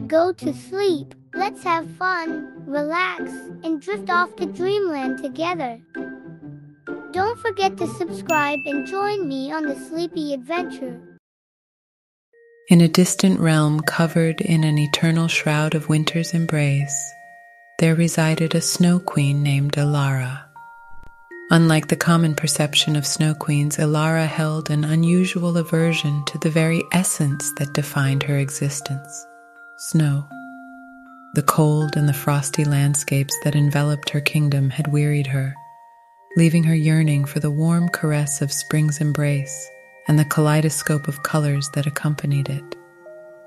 Go to sleep. Let's have fun, relax, and drift off to dreamland together. Don't forget to subscribe and join me on the sleepy adventure. In a distant realm covered in an eternal shroud of winter's embrace, there resided a snow queen named Elara. Unlike the common perception of snow queens, Elara held an unusual aversion to the very essence that defined her existence: snow. The cold and the frosty landscapes that enveloped her kingdom had wearied her, leaving her yearning for the warm caress of spring's embrace and the kaleidoscope of colors that accompanied it.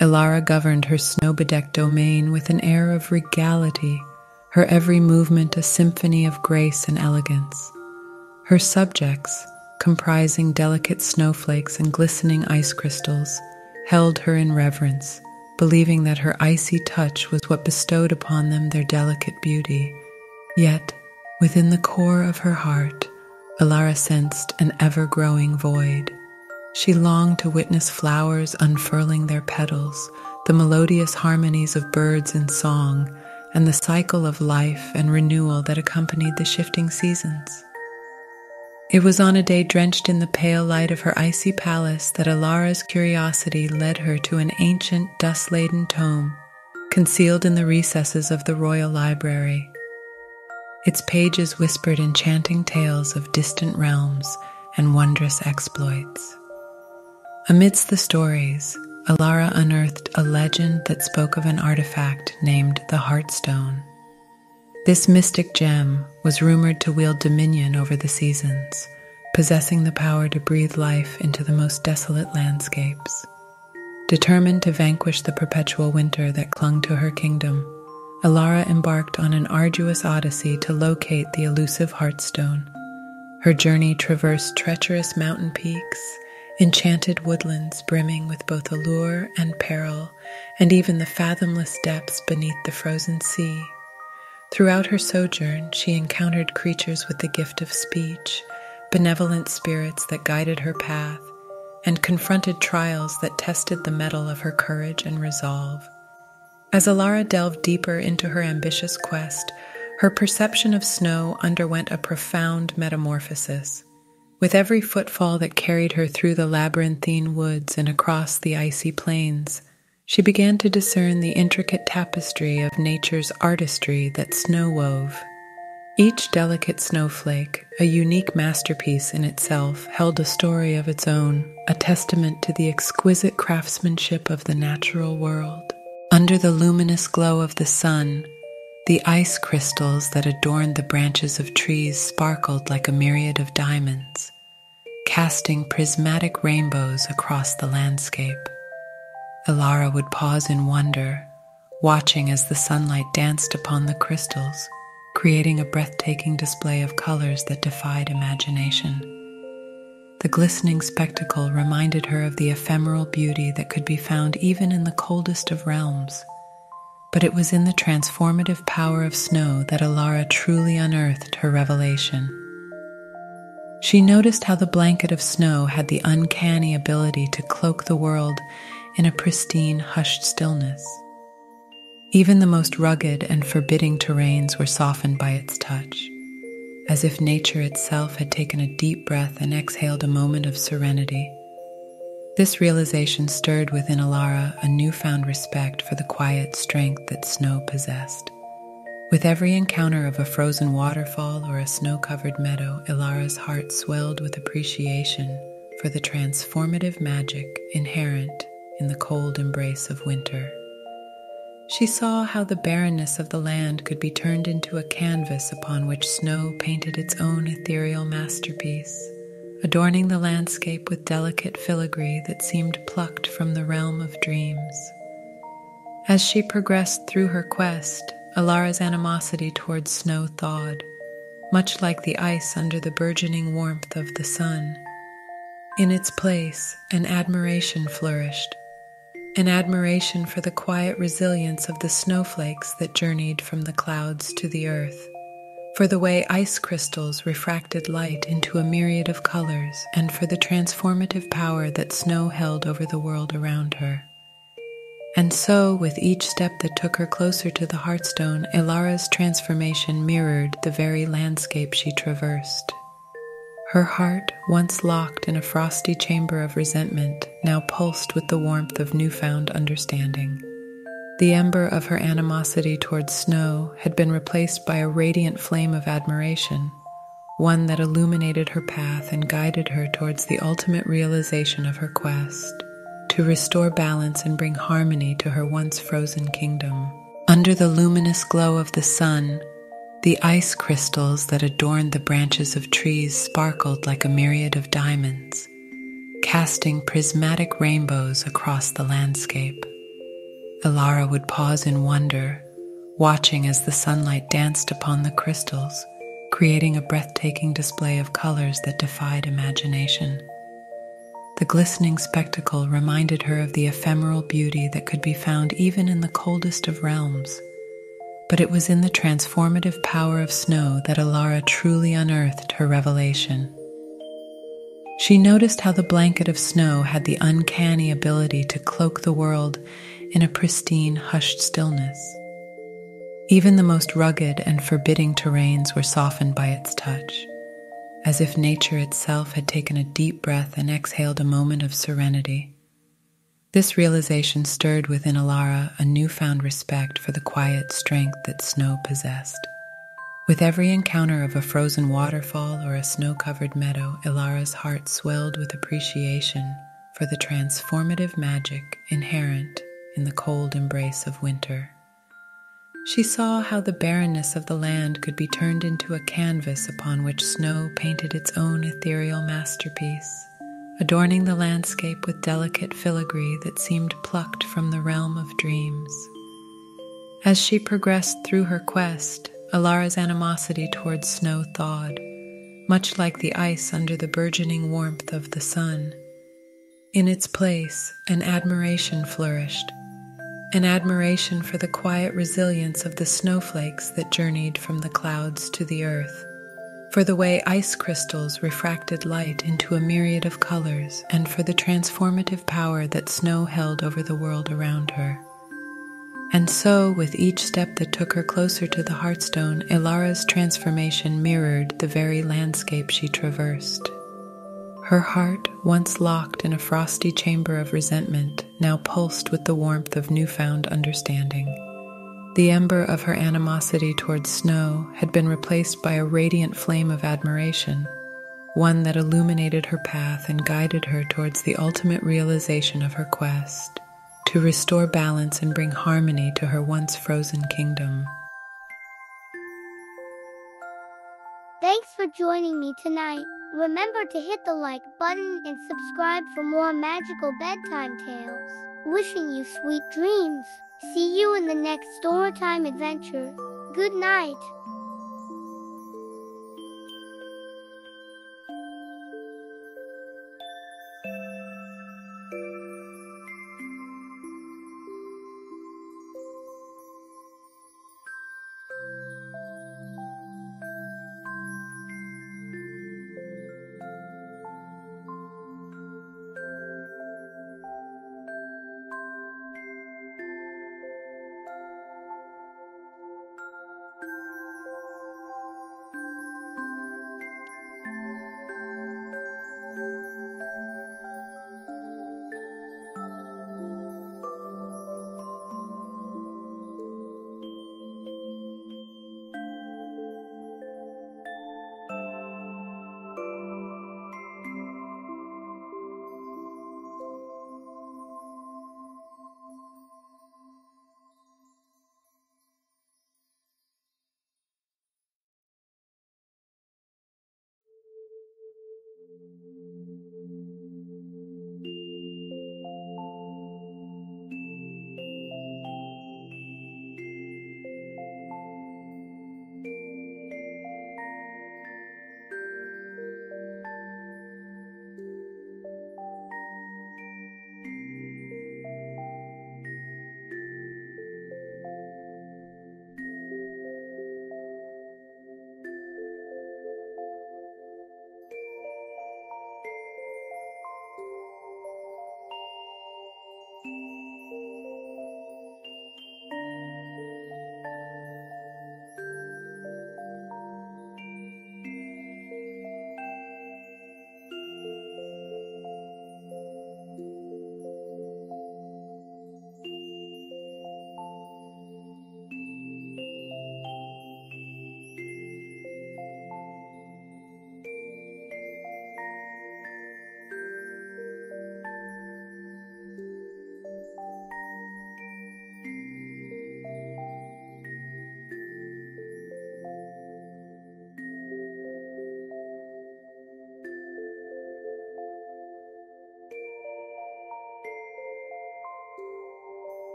Elara governed her snow-bedecked domain with an air of regality, her every movement a symphony of grace and elegance. Her subjects, comprising delicate snowflakes and glistening ice crystals, held her in reverence, believing that her icy touch was what bestowed upon them their delicate beauty. Yet, within the core of her heart, Elara sensed an ever-growing void. She longed to witness flowers unfurling their petals, the melodious harmonies of birds in song, and the cycle of life and renewal that accompanied the shifting seasons. It was on a day drenched in the pale light of her icy palace that Elara's curiosity led her to an ancient, dust-laden tome, concealed in the recesses of the royal library. Its pages whispered enchanting tales of distant realms and wondrous exploits. Amidst the stories, Elara unearthed a legend that spoke of an artifact named the Heartstone. This mystic gem was rumored to wield dominion over the seasons, possessing the power to breathe life into the most desolate landscapes. Determined to vanquish the perpetual winter that clung to her kingdom, Elara embarked on an arduous odyssey to locate the elusive Heartstone. Her journey traversed treacherous mountain peaks, enchanted woodlands brimming with both allure and peril, and even the fathomless depths beneath the frozen sea. Throughout her sojourn, she encountered creatures with the gift of speech, benevolent spirits that guided her path, and confronted trials that tested the mettle of her courage and resolve. As Elara delved deeper into her ambitious quest, her perception of snow underwent a profound metamorphosis. With every footfall that carried her through the labyrinthine woods and across the icy plains, she began to discern the intricate tapestry of nature's artistry that snow wove. Each delicate snowflake, a unique masterpiece in itself, held a story of its own, a testament to the exquisite craftsmanship of the natural world. Under the luminous glow of the sun, the ice crystals that adorned the branches of trees sparkled like a myriad of diamonds, casting prismatic rainbows across the landscape. Elara would pause in wonder, watching as the sunlight danced upon the crystals, creating a breathtaking display of colors that defied imagination. The glistening spectacle reminded her of the ephemeral beauty that could be found even in the coldest of realms. But it was in the transformative power of snow that Elara truly unearthed her revelation. She noticed how the blanket of snow had the uncanny ability to cloak the world in a pristine, hushed stillness. Even the most rugged and forbidding terrains were softened by its touch, as if nature itself had taken a deep breath and exhaled a moment of serenity. This realization stirred within Elara a newfound respect for the quiet strength that snow possessed. With every encounter of a frozen waterfall or a snow-covered meadow, Elara's heart swelled with appreciation for the transformative magic inherent in the cold embrace of winter. She saw how the barrenness of the land could be turned into a canvas upon which snow painted its own ethereal masterpiece, adorning the landscape with delicate filigree that seemed plucked from the realm of dreams. As she progressed through her quest, Elara's animosity towards snow thawed, much like the ice under the burgeoning warmth of the sun. In its place, an admiration flourished, an admiration for the quiet resilience of the snowflakes that journeyed from the clouds to the earth, for the way ice crystals refracted light into a myriad of colors, and for the transformative power that snow held over the world around her. And so, with each step that took her closer to the heartstone, Elara's transformation mirrored the very landscape she traversed. Her heart, once locked in a frosty chamber of resentment, now pulsed with the warmth of newfound understanding. The ember of her animosity towards Snow had been replaced by a radiant flame of admiration, one that illuminated her path and guided her towards the ultimate realization of her quest, to restore balance and bring harmony to her once frozen kingdom. Under the luminous glow of the sun, the ice crystals that adorned the branches of trees sparkled like a myriad of diamonds, casting prismatic rainbows across the landscape. Elara would pause in wonder, watching as the sunlight danced upon the crystals, creating a breathtaking display of colors that defied imagination. The glistening spectacle reminded her of the ephemeral beauty that could be found even in the coldest of realms. But it was in the transformative power of snow that Elara truly unearthed her revelation. She noticed how the blanket of snow had the uncanny ability to cloak the world in a pristine, hushed stillness. Even the most rugged and forbidding terrains were softened by its touch, as if nature itself had taken a deep breath and exhaled a moment of serenity. This realization stirred within Elara a newfound respect for the quiet strength that snow possessed. With every encounter of a frozen waterfall or a snow-covered meadow, Elara's heart swelled with appreciation for the transformative magic inherent in the cold embrace of winter. She saw how the barrenness of the land could be turned into a canvas upon which snow painted its own ethereal masterpiece, adorning the landscape with delicate filigree that seemed plucked from the realm of dreams. As she progressed through her quest, Elara's animosity towards snow thawed, much like the ice under the burgeoning warmth of the sun. In its place, an admiration flourished, an admiration for the quiet resilience of the snowflakes that journeyed from the clouds to the earth, for the way ice crystals refracted light into a myriad of colors, and for the transformative power that snow held over the world around her. And so, with each step that took her closer to the heartstone, Elara's transformation mirrored the very landscape she traversed. Her heart, once locked in a frosty chamber of resentment, now pulsed with the warmth of newfound understanding. The ember of her animosity towards snow had been replaced by a radiant flame of admiration, one that illuminated her path and guided her towards the ultimate realization of her quest, to restore balance and bring harmony to her once frozen kingdom. Thanks for joining me tonight. Remember to hit the like button and subscribe for more magical bedtime tales. Wishing you sweet dreams. See you in the next storytime adventure. Good night.